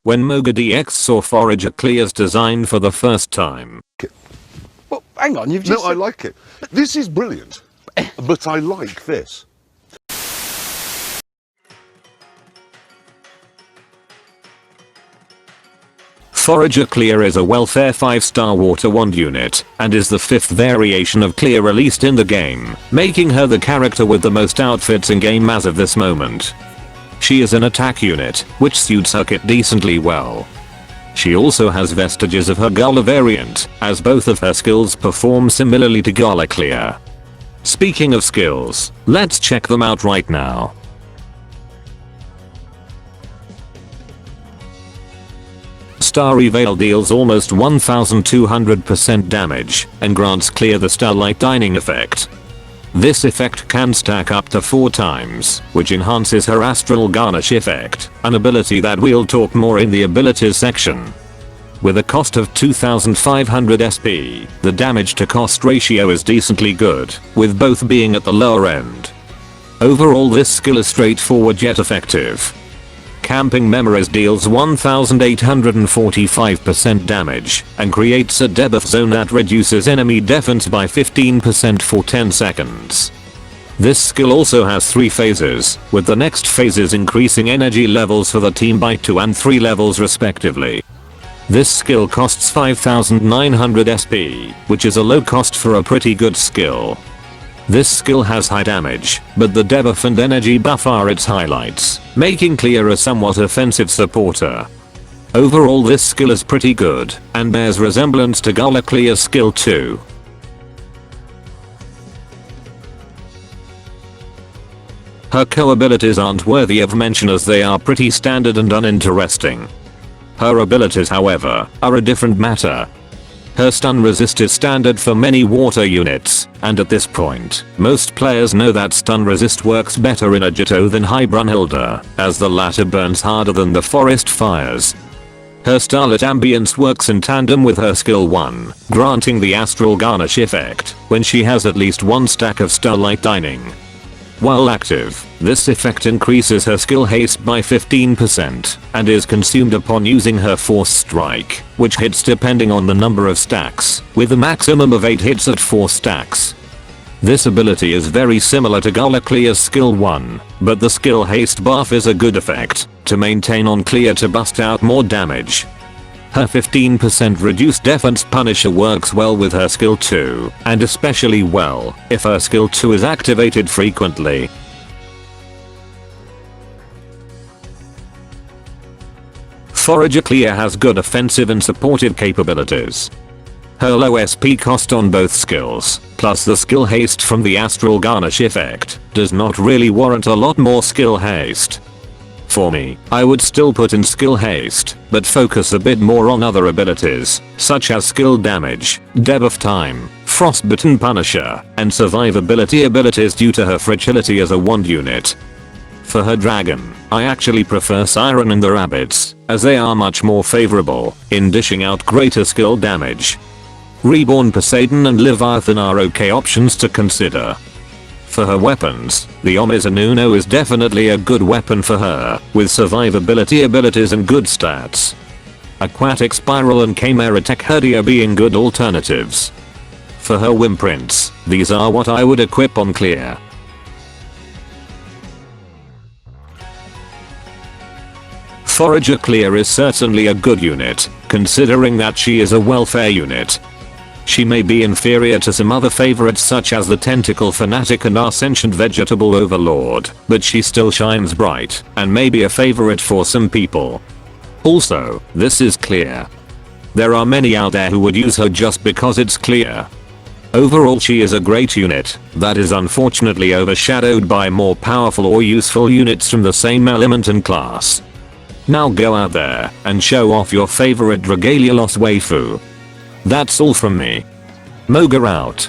When Moga DX saw Forager Cleo's design for the first time. Well, hang on, you've just... No, I like it. This is brilliant, but I like this. Forager Cleo is a welfare 5-star water wand unit, and is the 5th variation of Cleo released in the game, making her the character with the most outfits in game as of this moment. She is an attack unit, which suits her kit decently well. She also has vestiges of her Gala variant, as both of her skills perform similarly to Gala Cleo. Speaking of skills, let's check them out right now. Starry Veil deals almost 1200% damage, and grants Cleo the Starlight Dining effect. This effect can stack up to 4 times, which enhances her Astral Garnish effect, an ability that we'll talk more in the abilities section. With a cost of 2500 SP, the damage to cost ratio is decently good, with both being at the lower end. Overall, this skill is straightforward yet effective. Camping Memories deals 1845% damage, and creates a debuff zone that reduces enemy defense by 15% for 10 seconds. This skill also has 3 phases, with the next phases increasing energy levels for the team by 2 and 3 levels respectively. This skill costs 5900 SP, which is a low cost for a pretty good skill. This skill has high damage, but the debuff and energy buff are its highlights, making Cleo a somewhat offensive supporter. Overall, this skill is pretty good, and bears resemblance to Gala Cleo's skill too. Her co-abilities aren't worthy of mention as they are pretty standard and uninteresting. Her abilities, however, are a different matter. Her stun resist is standard for many water units, and at this point, most players know that stun resist works better in a Jito than High Brunhilde, as the latter burns harder than the forest fires. Her Starlit Ambience works in tandem with her skill 1, granting the Astral Garnish effect when she has at least 1 stack of Starlight Dining. While active, this effect increases her skill haste by 15% and is consumed upon using her Force Strike, which hits depending on the number of stacks, with a maximum of 8 hits at 4 stacks. This ability is very similar to Gala Cleo's skill 1, but the skill haste buff is a good effect to maintain on Cleo to bust out more damage. Her 15% reduced defense punisher works well with her skill 2, and especially well if her skill 2 is activated frequently. Forager Cleo has good offensive and supportive capabilities. Her low SP cost on both skills, plus the skill haste from the Astral Garnish effect, does not really warrant a lot more skill haste. For me, I would still put in skill haste, but focus a bit more on other abilities, such as skill damage, debuff time, frostbitten punisher, and survivability abilities due to her fragility as a wand unit. For her dragon, I actually prefer Siren and the rabbits, as they are much more favorable in dishing out greater skill damage. Reborn Poseidon and Leviathan are okay options to consider. For her weapons, the Omizanuno is definitely a good weapon for her, with survivability abilities and good stats. Aquatic Spiral and Chimera Techherdia being good alternatives. For her Wimprints, these are what I would equip on Cleo. Forager Cleo is certainly a good unit, considering that she is a welfare unit. She may be inferior to some other favorites such as the Tentacle Fanatic and our Sentient Vegetable Overlord, but she still shines bright, and may be a favorite for some people. Also, this is Cleo. There are many out there who would use her just because it's Cleo. Overall, she is a great unit that is unfortunately overshadowed by more powerful or useful units from the same element and class. Now go out there and show off your favorite Dragalia Lost waifu. That's all from me. Moga out.